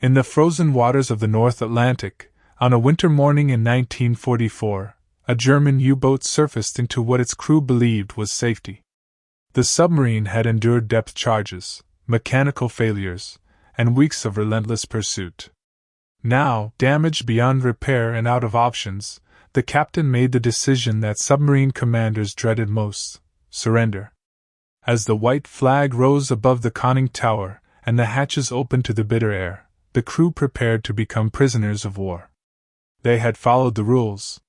In the frozen waters of the North Atlantic, on a winter morning in 1944, a German U-boat surfaced into what its crew believed was safety. The submarine had endured depth charges, mechanical failures, and weeks of relentless pursuit. Now, damaged beyond repair and out of options, the captain made the decision that submarine commanders dreaded most: surrender. As the white flag rose above the conning tower and the hatches opened to the bitter air, the crew prepared to become prisoners of war. They had followed the rules.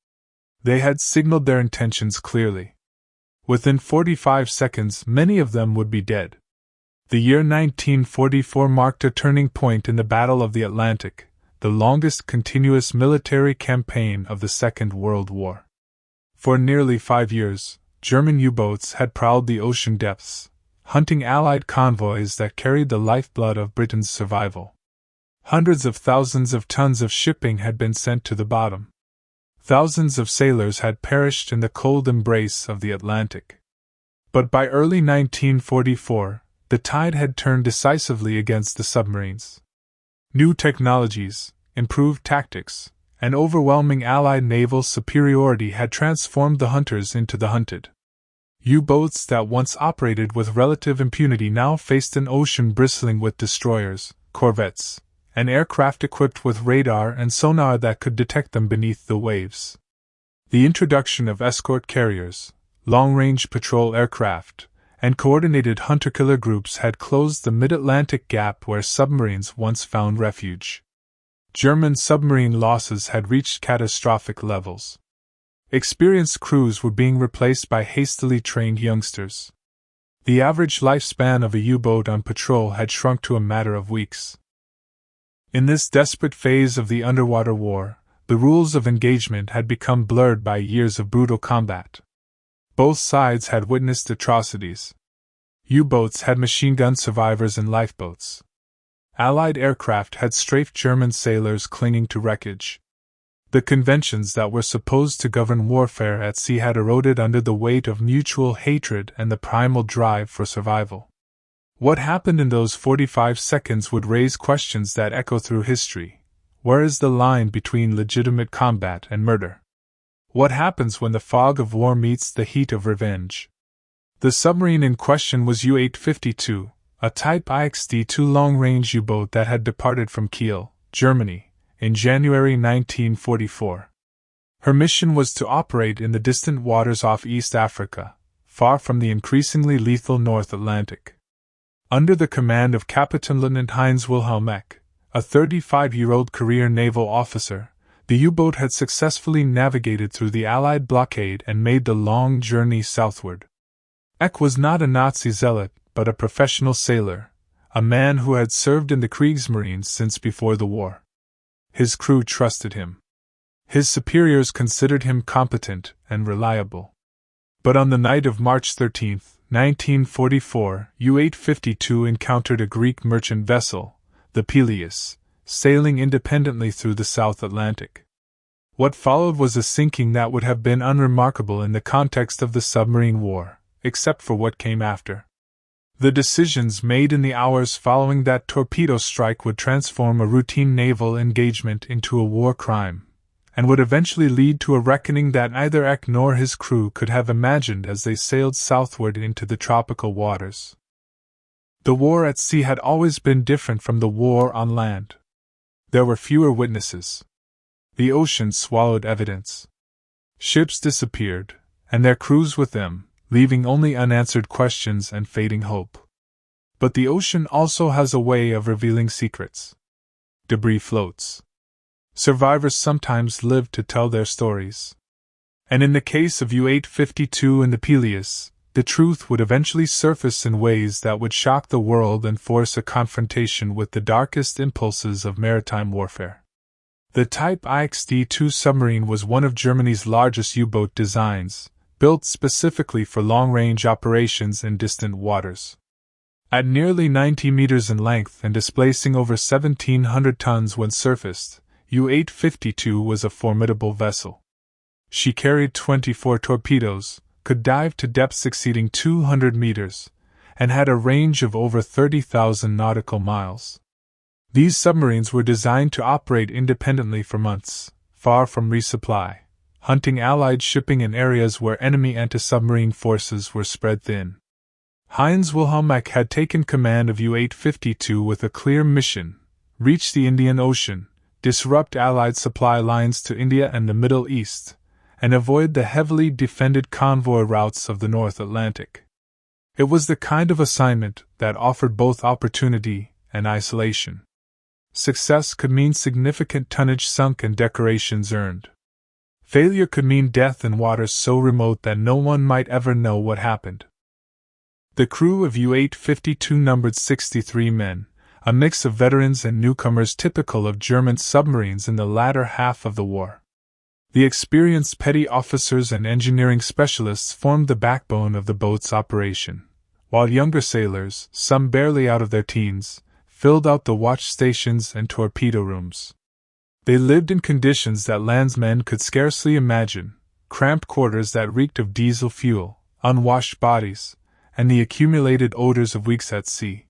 They had signaled their intentions clearly. Within 45 seconds, many of them would be dead. The year 1944 marked a turning point in the Battle of the Atlantic, the longest continuous military campaign of the Second World War. For nearly 5 years, German U-boats had prowled the ocean depths, hunting Allied convoys that carried the lifeblood of Britain's survival. Hundreds of thousands of tons of shipping had been sent to the bottom. Thousands of sailors had perished in the cold embrace of the Atlantic. But by early 1944, the tide had turned decisively against the submarines. New technologies, improved tactics, and overwhelming Allied naval superiority had transformed the hunters into the hunted. U-boats that once operated with relative impunity now faced an ocean bristling with destroyers, corvettes, and aircraft equipped with radar and sonar that could detect them beneath the waves. The introduction of escort carriers, long-range patrol aircraft, and coordinated hunter-killer groups had closed the mid-Atlantic gap where submarines once found refuge. German submarine losses had reached catastrophic levels. Experienced crews were being replaced by hastily trained youngsters. The average lifespan of a U-boat on patrol had shrunk to a matter of weeks. In this desperate phase of the underwater war, the rules of engagement had become blurred by years of brutal combat. Both sides had witnessed atrocities. U-boats had machine gun survivors in lifeboats. Allied aircraft had strafed German sailors clinging to wreckage. The conventions that were supposed to govern warfare at sea had eroded under the weight of mutual hatred and the primal drive for survival. What happened in those 45 seconds would raise questions that echo through history. Where is the line between legitimate combat and murder? What happens when the fog of war meets the heat of revenge? The submarine in question was U-852, a Type IXD-2 long-range U-boat that had departed from Kiel, Germany, in January 1944. Her mission was to operate in the distant waters off East Africa, far from the increasingly lethal North Atlantic. Under the command of Kapitänleutnant Heinz-Wilhelm Eck, a 35-year-old career naval officer, the U-boat had successfully navigated through the Allied blockade and made the long journey southward. Eck was not a Nazi zealot, but a professional sailor, a man who had served in the Kriegsmarine since before the war. His crew trusted him. His superiors considered him competent and reliable. But on the night of March 13, 1944, U-852 encountered a Greek merchant vessel, the Peleus, sailing independently through the South Atlantic. What followed was a sinking that would have been unremarkable in the context of the submarine war, except for what came after. The decisions made in the hours following that torpedo strike would transform a routine naval engagement into a war crime, and would eventually lead to a reckoning that neither Eck nor his crew could have imagined as they sailed southward into the tropical waters. The war at sea had always been different from the war on land. There were fewer witnesses. The ocean swallowed evidence. Ships disappeared, and their crews with them, leaving only unanswered questions and fading hope. But the ocean also has a way of revealing secrets. Debris floats. Survivors sometimes live to tell their stories. And in the case of U-852 and the Peleus, the truth would eventually surface in ways that would shock the world and force a confrontation with the darkest impulses of maritime warfare. The Type IXD-2 submarine was one of Germany's largest U-boat designs, built specifically for long-range operations in distant waters. At nearly 90 meters in length and displacing over 1,700 tons when surfaced, U-852 was a formidable vessel. She carried 24 torpedoes, could dive to depths exceeding 200 meters, and had a range of over 30,000 nautical miles. These submarines were designed to operate independently for months, far from resupply, hunting Allied shipping in areas where enemy anti-submarine forces were spread thin. Heinz-Wilhelm Eck had taken command of U-852 with a clear mission: reach the Indian Ocean, disrupt Allied supply lines to India and the Middle East, and avoid the heavily defended convoy routes of the North Atlantic. It was the kind of assignment that offered both opportunity and isolation. Success could mean significant tonnage sunk and decorations earned. Failure could mean death in waters so remote that no one might ever know what happened. The crew of U-852 numbered 63 men, a mix of veterans and newcomers typical of German submarines in the latter half of the war. The experienced petty officers and engineering specialists formed the backbone of the boat's operation, while younger sailors, some barely out of their teens, filled out the watch stations and torpedo rooms. They lived in conditions that landsmen could scarcely imagine: cramped quarters that reeked of diesel fuel, unwashed bodies, and the accumulated odors of weeks at sea.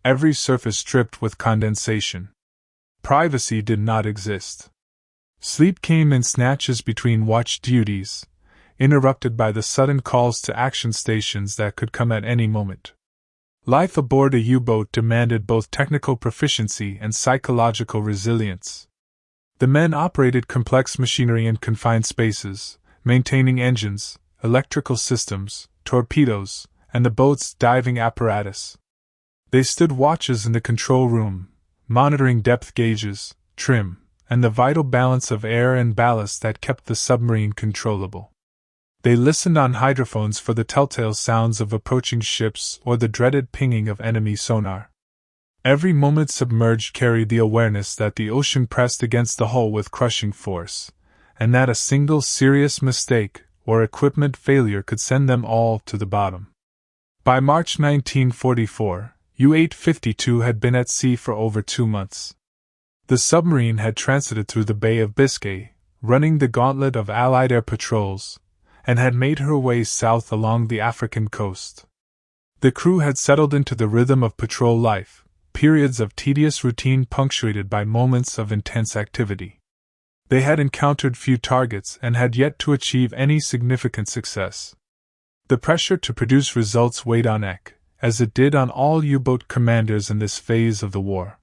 Every surface stripped with condensation. Privacy did not exist. Sleep came in snatches between watch duties, interrupted by the sudden calls to action stations that could come at any moment. Life aboard a U-boat demanded both technical proficiency and psychological resilience. The men operated complex machinery in confined spaces, maintaining engines, electrical systems, torpedoes, and the boat's diving apparatus. They stood watches in the control room, monitoring depth gauges, trim, and the vital balance of air and ballast that kept the submarine controllable. They listened on hydrophones for the telltale sounds of approaching ships or the dreaded pinging of enemy sonar. Every moment submerged carried the awareness that the ocean pressed against the hull with crushing force, and that a single serious mistake or equipment failure could send them all to the bottom. By March 1944, U-852 had been at sea for over 2 months. The submarine had transited through the Bay of Biscay, running the gauntlet of Allied air patrols, and had made her way south along the African coast. The crew had settled into the rhythm of patrol life, periods of tedious routine punctuated by moments of intense activity. They had encountered few targets and had yet to achieve any significant success. The pressure to produce results weighed on Eck, as it did on all U-boat commanders in this phase of the war.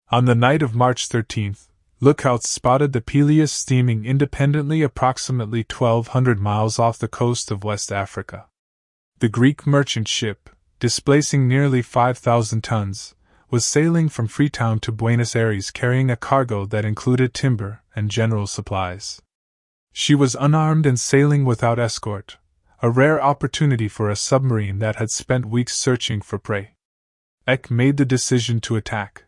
On the night of March 13, lookouts spotted the Peleus steaming independently approximately 1,200 miles off the coast of West Africa. The Greek merchant ship, displacing nearly 5,000 tons, was sailing from Freetown to Buenos Aires carrying a cargo that included timber and general supplies. She was unarmed and sailing without escort, a rare opportunity for a submarine that had spent weeks searching for prey. Eck made the decision to attack.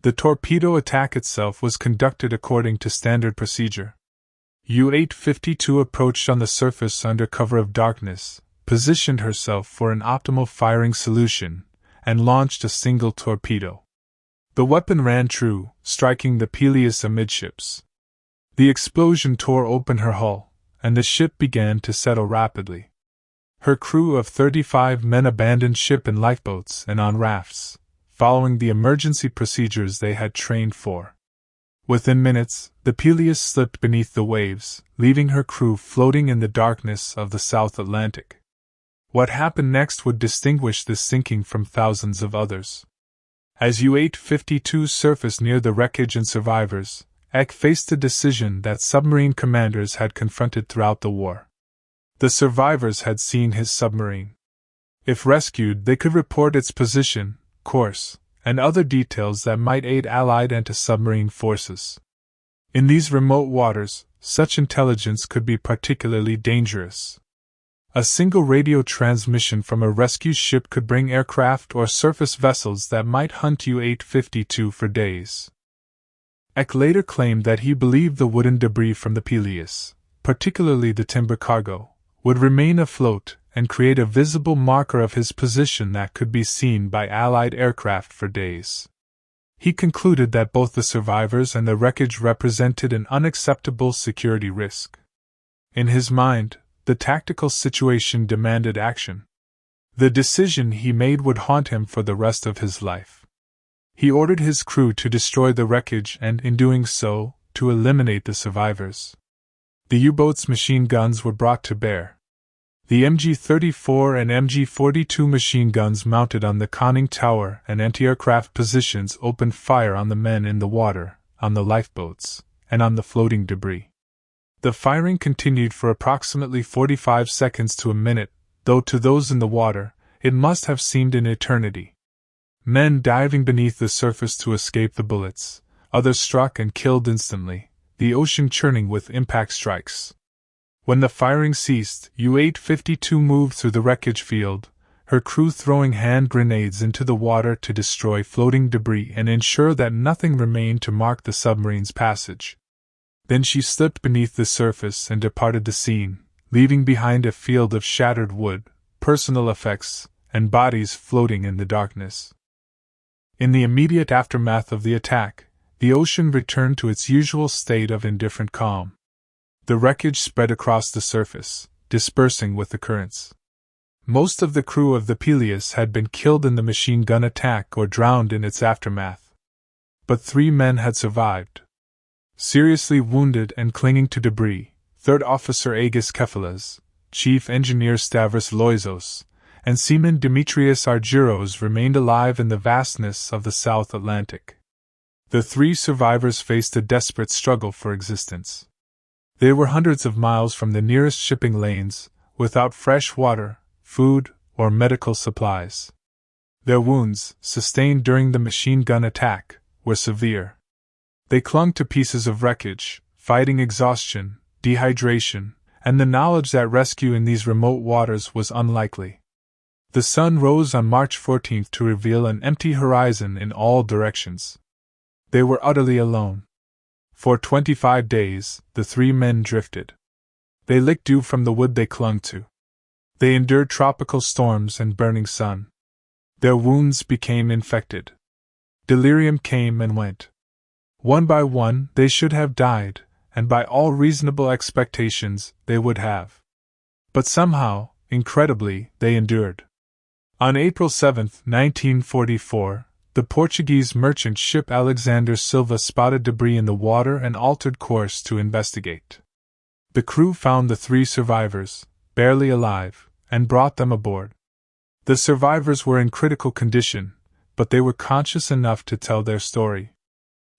The torpedo attack itself was conducted according to standard procedure. U-852 approached on the surface under cover of darkness, positioned herself for an optimal firing solution, and launched a single torpedo. The weapon ran true, striking the Peleus amidships. The explosion tore open her hull, and the ship began to settle rapidly. Her crew of 35 men abandoned ship in lifeboats and on rafts, following the emergency procedures they had trained for. Within minutes, the Peleus slipped beneath the waves, leaving her crew floating in the darkness of the South Atlantic. What happened next would distinguish this sinking from thousands of others. As U-852 surfaced near the wreckage and survivors, Eck faced a decision that submarine commanders had confronted throughout the war. The survivors had seen his submarine. If rescued, they could report its position, course, and other details that might aid Allied anti-submarine forces. In these remote waters, such intelligence could be particularly dangerous. A single radio transmission from a rescue ship could bring aircraft or surface vessels that might hunt U-852 for days. Eck later claimed that he believed the wooden debris from the Peleus, particularly the timber cargo, would remain afloat and create a visible marker of his position that could be seen by Allied aircraft for days. He concluded that both the survivors and the wreckage represented an unacceptable security risk. In his mind, the tactical situation demanded action. The decision he made would haunt him for the rest of his life. He ordered his crew to destroy the wreckage and, in doing so, to eliminate the survivors. The U-boat's machine guns were brought to bear. The MG-34 and MG-42 machine guns mounted on the conning tower and anti-aircraft positions opened fire on the men in the water, on the lifeboats, and on the floating debris. The firing continued for approximately 45 seconds to a minute, though to those in the water, it must have seemed an eternity. Men diving beneath the surface to escape the bullets, others struck and killed instantly, the ocean churning with impact strikes. When the firing ceased, U-852 moved through the wreckage field, her crew throwing hand grenades into the water to destroy floating debris and ensure that nothing remained to mark the submarine's passage. Then she slipped beneath the surface and departed the scene, leaving behind a field of shattered wood, personal effects, and bodies floating in the darkness. In the immediate aftermath of the attack, the ocean returned to its usual state of indifferent calm. The wreckage spread across the surface, dispersing with the currents. Most of the crew of the Peleus had been killed in the machine gun attack or drowned in its aftermath. But 3 men had survived. Seriously wounded and clinging to debris, Third Officer Agis Kephilas, Chief Engineer Stavros Loizos, and Seaman Demetrius Argyros remained alive in the vastness of the South Atlantic. The 3 survivors faced a desperate struggle for existence. They were hundreds of miles from the nearest shipping lanes, without fresh water, food, or medical supplies. Their wounds, sustained during the machine gun attack, were severe. They clung to pieces of wreckage, fighting exhaustion, dehydration, and the knowledge that rescue in these remote waters was unlikely. The sun rose on March 14th to reveal an empty horizon in all directions. They were utterly alone. For 25 days, the 3 men drifted. They licked dew from the wood they clung to. They endured tropical storms and burning sun. Their wounds became infected. Delirium came and went. One by one, they should have died, and by all reasonable expectations, they would have. But somehow, incredibly, they endured. On April 7, 1944, the Portuguese merchant ship Alexander Silva spotted debris in the water and altered course to investigate. The crew found the 3 survivors, barely alive, and brought them aboard. The survivors were in critical condition, but they were conscious enough to tell their story.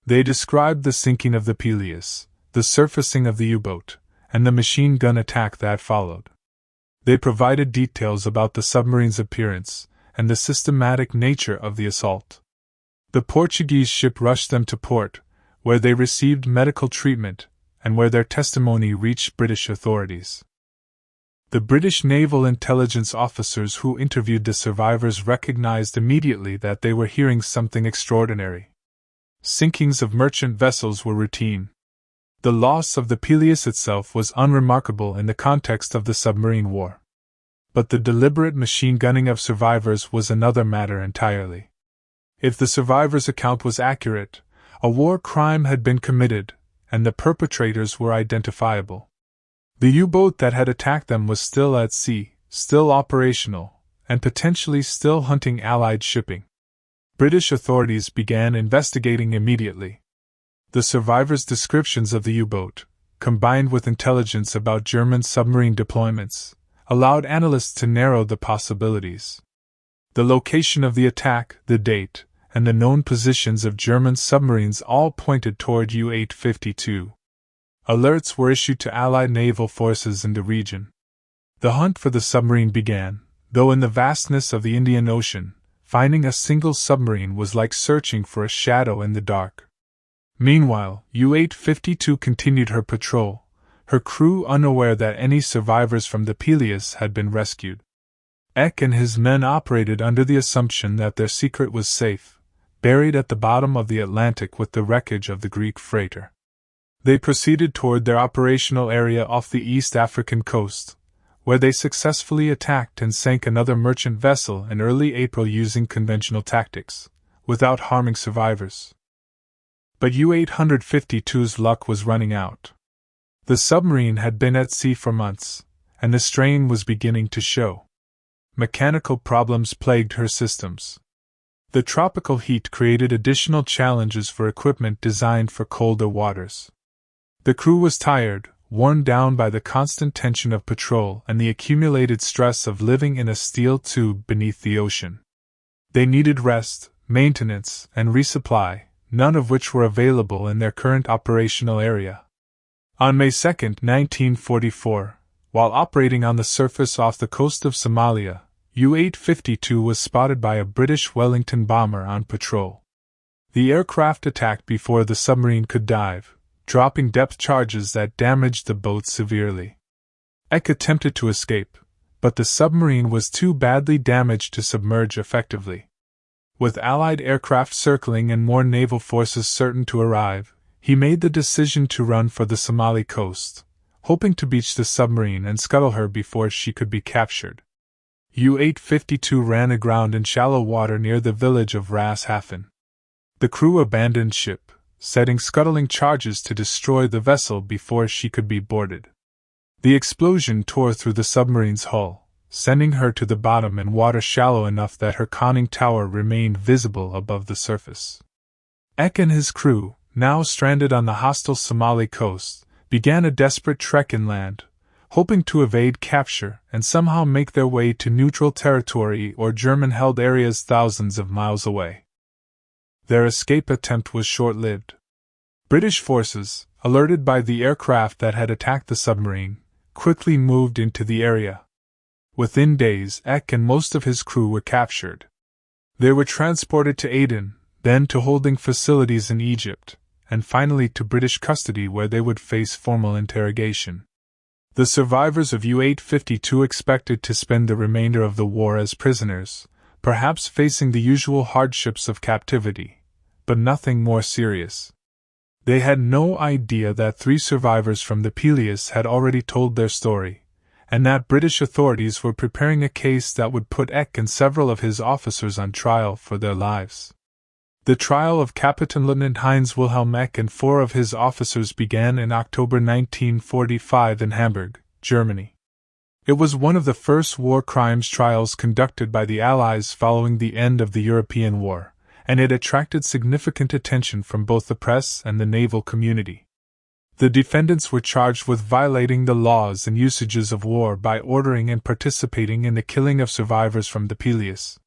They described the sinking of the Peleus, the surfacing of the U-boat, and the machine gun attack that followed. They provided details about the submarine's appearance and the systematic nature of the assault. The Portuguese ship rushed them to port, where they received medical treatment, and where their testimony reached British authorities. The British naval intelligence officers who interviewed the survivors recognized immediately that they were hearing something extraordinary. Sinkings of merchant vessels were routine. The loss of the Peleus itself was unremarkable in the context of the submarine war. But the deliberate machine gunning of survivors was another matter entirely. If the survivors' account was accurate, a war crime had been committed, and the perpetrators were identifiable. The U-boat that had attacked them was still at sea, still operational, and potentially still hunting Allied shipping. British authorities began investigating immediately. The survivors' descriptions of the U-boat, combined with intelligence about German submarine deployments, allowed analysts to narrow the possibilities. The location of the attack, the date, and the known positions of German submarines all pointed toward U-852. Alerts were issued to Allied naval forces in the region. The hunt for the submarine began, though in the vastness of the Indian Ocean, finding a single submarine was like searching for a shadow in the dark. Meanwhile, U-852 continued her patrol, her crew unaware that any survivors from the Peleus had been rescued. Eck and his men operated under the assumption that their secret was safe, buried at the bottom of the Atlantic with the wreckage of the Greek freighter. They proceeded toward their operational area off the East African coast, where they successfully attacked and sank another merchant vessel in early April using conventional tactics, without harming survivors. But U-852's luck was running out. The submarine had been at sea for months, and the strain was beginning to show. Mechanical problems plagued her systems. The tropical heat created additional challenges for equipment designed for colder waters. The crew was tired, worn down by the constant tension of patrol and the accumulated stress of living in a steel tube beneath the ocean. They needed rest, maintenance, and resupply, none of which were available in their current operational area. On May 2, 1944, while operating on the surface off the coast of Somalia, U-852 was spotted by a British Wellington bomber on patrol. The aircraft attacked before the submarine could dive, dropping depth charges that damaged the boat severely. Eck attempted to escape, but the submarine was too badly damaged to submerge effectively. With Allied aircraft circling and more naval forces certain to arrive, he made the decision to run for the Somali coast, hoping to beach the submarine and scuttle her before she could be captured. U-852 ran aground in shallow water near the village of Ras Hafen. The crew abandoned ship, setting scuttling charges to destroy the vessel before she could be boarded. The explosion tore through the submarine's hull, sending her to the bottom in water shallow enough that her conning tower remained visible above the surface. Eck and his crew, now stranded on the hostile Somali coast, began a desperate trek inland, hoping to evade capture and somehow make their way to neutral territory or German-held areas thousands of miles away. Their escape attempt was short-lived. British forces, alerted by the aircraft that had attacked the submarine, quickly moved into the area. Within days, Eck and most of his crew were captured. They were transported to Aden, then to holding facilities in Egypt, and finally to British custody where they would face formal interrogation. The survivors of U-852 expected to spend the remainder of the war as prisoners, perhaps facing the usual hardships of captivity, but nothing more serious. They had no idea that 3 survivors from the Peleus had already told their story, and that British authorities were preparing a case that would put Eck and several of his officers on trial for their lives. The trial of Kapitänleutnant Heinz-Wilhelm Eck and 4 of his officers began in October 1945 in Hamburg, Germany. It was one of the first war crimes trials conducted by the Allies following the end of the European War, and it attracted significant attention from both the press and the naval community. The defendants were charged with violating the laws and usages of war by ordering and participating in the killing of survivors from the Peleus.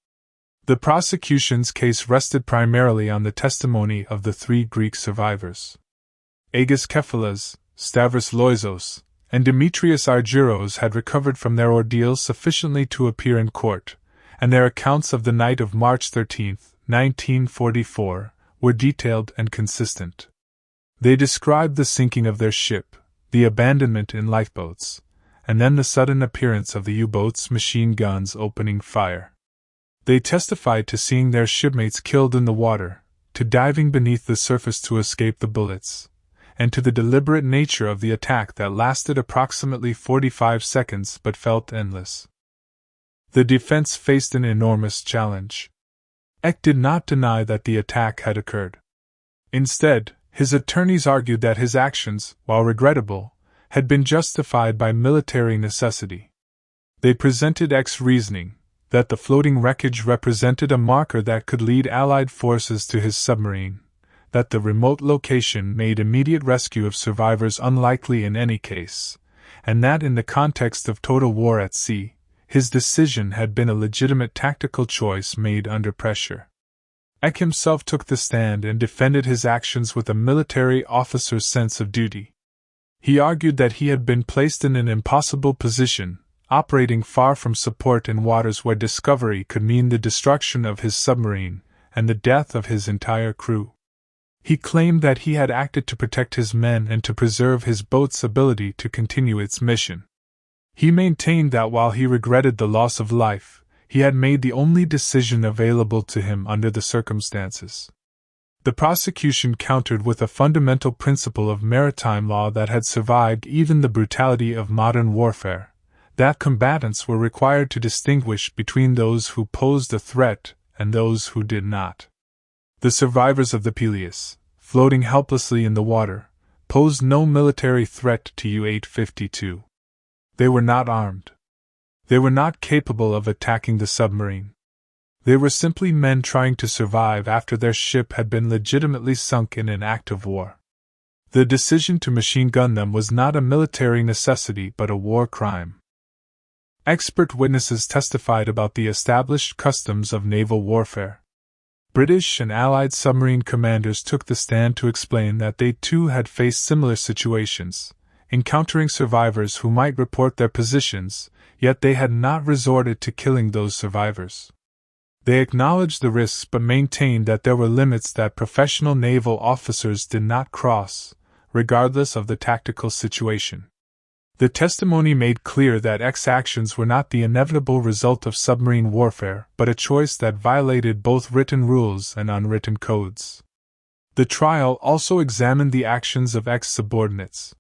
The prosecution's case rested primarily on the testimony of the 3 Greek survivors. Aegis Kephalos, Stavros Loizos, and Demetrius Argyros had recovered from their ordeal sufficiently to appear in court, and their accounts of the night of March 13, 1944, were detailed and consistent. They described the sinking of their ship, the abandonment in lifeboats, and then the sudden appearance of the U-boat's machine guns opening fire. They testified to seeing their shipmates killed in the water, to diving beneath the surface to escape the bullets, and to the deliberate nature of the attack that lasted approximately 45 seconds but felt endless. The defense faced an enormous challenge. Eck did not deny that the attack had occurred. Instead, his attorneys argued that his actions, while regrettable, had been justified by military necessity. They presented Eck's reasoning, that the floating wreckage represented a marker that could lead Allied forces to his submarine, that the remote location made immediate rescue of survivors unlikely in any case, and that in the context of total war at sea, his decision had been a legitimate tactical choice made under pressure. Eck himself took the stand and defended his actions with a military officer's sense of duty. He argued that he had been placed in an impossible position, operating far from support in waters where discovery could mean the destruction of his submarine and the death of his entire crew. He claimed that he had acted to protect his men and to preserve his boat's ability to continue its mission. He maintained that while he regretted the loss of life, he had made the only decision available to him under the circumstances. The prosecution countered with a fundamental principle of maritime law that had survived even the brutality of modern warfare, that combatants were required to distinguish between those who posed a threat and those who did not. The survivors of the Peleus, floating helplessly in the water, posed no military threat to U-852. They were not armed. They were not capable of attacking the submarine. They were simply men trying to survive after their ship had been legitimately sunk in an act of war. The decision to machine gun them was not a military necessity but a war crime. Expert witnesses testified about the established customs of naval warfare. British and Allied submarine commanders took the stand to explain that they too had faced similar situations, encountering survivors who might report their positions, yet they had not resorted to killing those survivors. They acknowledged the risks but maintained that there were limits that professional naval officers did not cross, regardless of the tactical situation. The testimony made clear that Eck's actions were not the inevitable result of submarine warfare, but a choice that violated both written rules and unwritten codes. The trial also examined the actions of Eck's subordinates.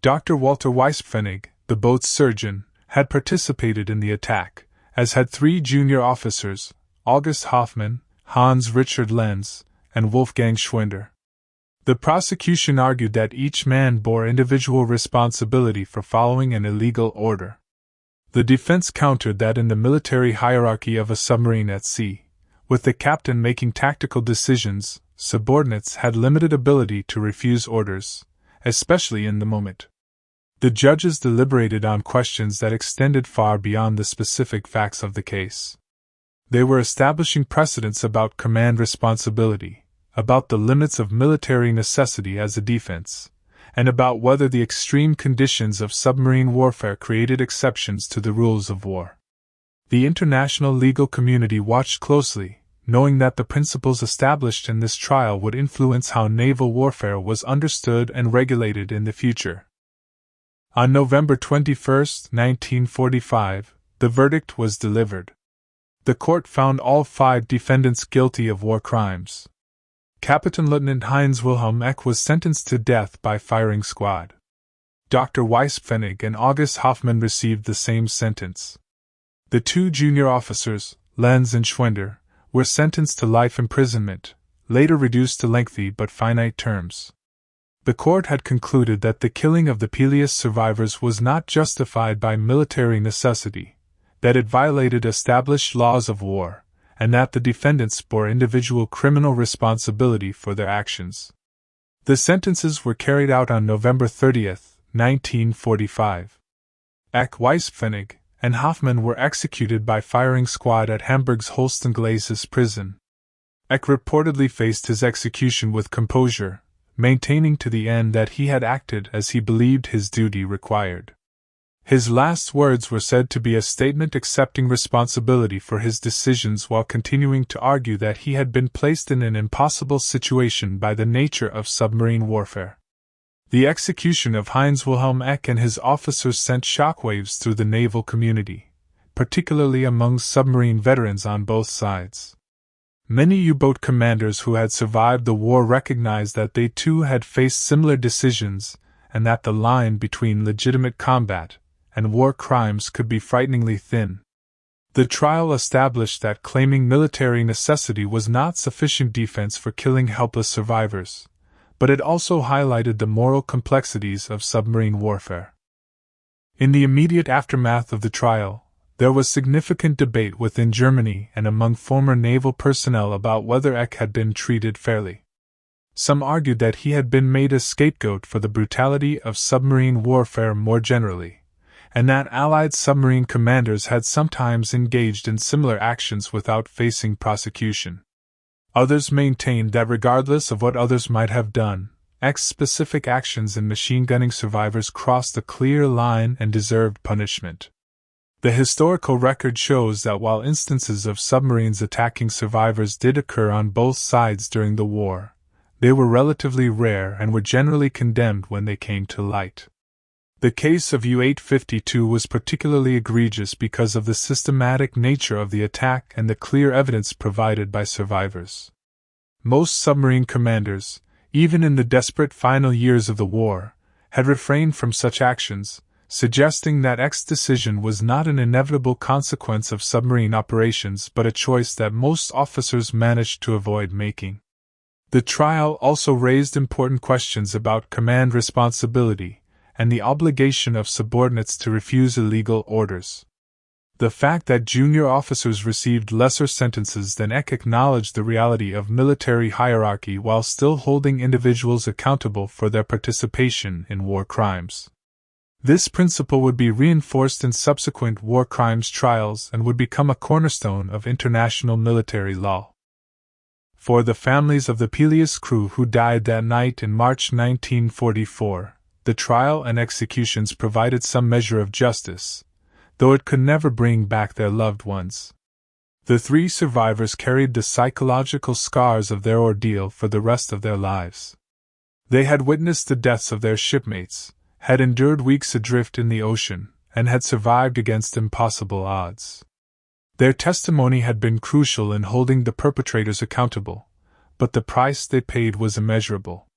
Dr. Walter Weispfennig, the boat's surgeon, had participated in the attack, as had 3 junior officers, August Hoffmann, Hans Richard Lenz, and Wolfgang Schwinder. The prosecution argued that each man bore individual responsibility for following an illegal order. The defense countered that in the military hierarchy of a submarine at sea, with the captain making tactical decisions, subordinates had limited ability to refuse orders, especially in the moment. The judges deliberated on questions that extended far beyond the specific facts of the case. They were establishing precedents about command responsibility, about the limits of military necessity as a defense, and about whether the extreme conditions of submarine warfare created exceptions to the rules of war. The international legal community watched closely, knowing that the principles established in this trial would influence how naval warfare was understood and regulated in the future. On November 21, 1945, the verdict was delivered. The court found all 5 defendants guilty of war crimes. Kapitänleutnant Heinz-Wilhelm Eck was sentenced to death by firing squad. Dr. Weispfennig and August Hoffmann received the same sentence. The 2 junior officers, Lenz and Schwinder, were sentenced to life imprisonment, later reduced to lengthy but finite terms. The court had concluded that the killing of the Peleus survivors was not justified by military necessity, that it violated established laws of war, and that the defendants bore individual criminal responsibility for their actions. The sentences were carried out on November 30, 1945. Eck, Weispfennig, and Hoffmann were executed by firing squad at Hamburg's Holstenglacis prison. Eck reportedly faced his execution with composure, maintaining to the end that he had acted as he believed his duty required. His last words were said to be a statement accepting responsibility for his decisions while continuing to argue that he had been placed in an impossible situation by the nature of submarine warfare. The execution of Heinz-Wilhelm Eck and his officers sent shockwaves through the naval community, particularly among submarine veterans on both sides. Many U-boat commanders who had survived the war recognized that they too had faced similar decisions, and that the line between legitimate combat and war crimes could be frighteningly thin. The trial established that claiming military necessity was not sufficient defense for killing helpless survivors, but it also highlighted the moral complexities of submarine warfare. In the immediate aftermath of the trial, there was significant debate within Germany and among former naval personnel about whether Eck had been treated fairly. Some argued that he had been made a scapegoat for the brutality of submarine warfare more generally, and that Allied submarine commanders had sometimes engaged in similar actions without facing prosecution. Others maintained that regardless of what others might have done, Eck's specific actions in machine gunning survivors crossed a clear line and deserved punishment. The historical record shows that while instances of submarines attacking survivors did occur on both sides during the war, they were relatively rare and were generally condemned when they came to light. The case of U-852 was particularly egregious because of the systematic nature of the attack and the clear evidence provided by survivors. Most submarine commanders, even in the desperate final years of the war, had refrained from such actions, suggesting that Eck's decision was not an inevitable consequence of submarine operations but a choice that most officers managed to avoid making. The trial also raised important questions about command responsibility and the obligation of subordinates to refuse illegal orders. The fact that junior officers received lesser sentences than Eck acknowledged the reality of military hierarchy while still holding individuals accountable for their participation in war crimes. This principle would be reinforced in subsequent war crimes trials and would become a cornerstone of international military law. For the families of the Peleus crew who died that night in March 1944, the trial and executions provided some measure of justice, though it could never bring back their loved ones. The 3 survivors carried the psychological scars of their ordeal for the rest of their lives. They had witnessed the deaths of their shipmates, had endured weeks adrift in the ocean, and had survived against impossible odds. Their testimony had been crucial in holding the perpetrators accountable, but the price they paid was immeasurable.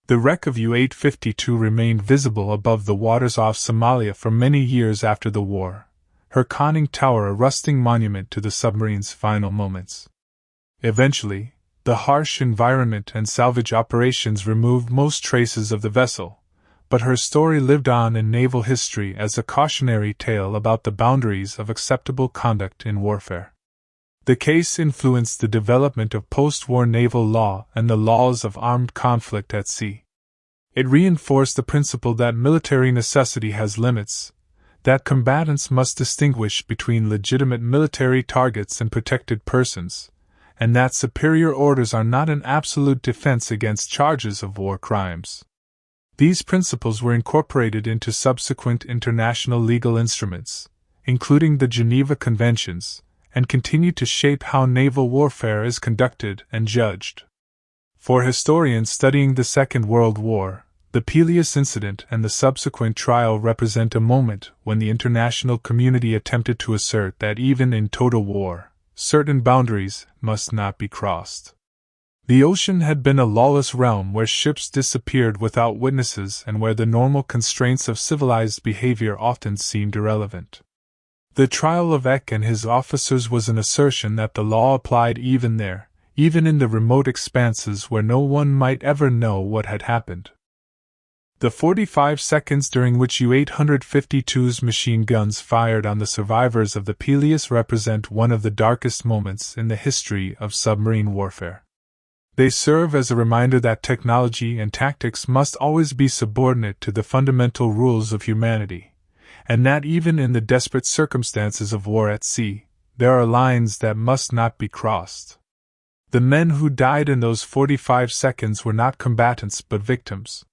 The wreck of U-852 remained visible above the waters off Somalia for many years after the war, her conning tower a rusting monument to the submarine's final moments. Eventually, the harsh environment and salvage operations removed most traces of the vessel, but her story lived on in naval history as a cautionary tale about the boundaries of acceptable conduct in warfare. The case influenced the development of post-war naval law and the laws of armed conflict at sea. It reinforced the principle that military necessity has limits, that combatants must distinguish between legitimate military targets and protected persons, and that superior orders are not an absolute defense against charges of war crimes. These principles were incorporated into subsequent international legal instruments, including the Geneva Conventions, and continue to shape how naval warfare is conducted and judged. For historians studying the Second World War, the Peleus incident and the subsequent trial represent a moment when the international community attempted to assert that even in total war, certain boundaries must not be crossed. The ocean had been a lawless realm where ships disappeared without witnesses and where the normal constraints of civilized behavior often seemed irrelevant. The trial of Eck and his officers was an assertion that the law applied even there, even in the remote expanses where no one might ever know what had happened. The 45 seconds during which U-852's machine guns fired on the survivors of the Peleus represent one of the darkest moments in the history of submarine warfare. They serve as a reminder that technology and tactics must always be subordinate to the fundamental rules of humanity, and that even in the desperate circumstances of war at sea, there are lines that must not be crossed. The men who died in those 45 seconds were not combatants but victims.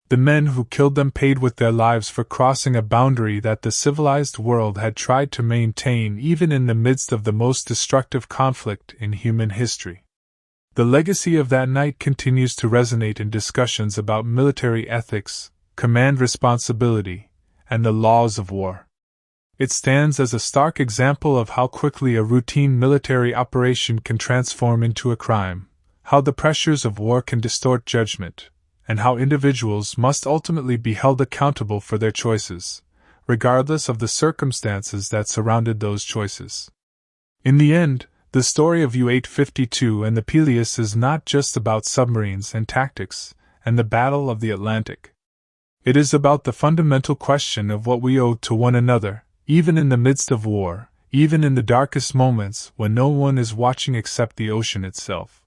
The men who killed them paid with their lives for crossing a boundary that the civilized world had tried to maintain even in the midst of the most destructive conflict in human history. The legacy of that night continues to resonate in discussions about military ethics, command responsibility, and the laws of war. It stands as a stark example of how quickly a routine military operation can transform into a crime, how the pressures of war can distort judgment, and how individuals must ultimately be held accountable for their choices, regardless of the circumstances that surrounded those choices. In the end, the story of U-852 and the Peleus is not just about submarines and tactics and the Battle of the Atlantic. It is about the fundamental question of what we owe to one another, even in the midst of war, even in the darkest moments when no one is watching except the ocean itself.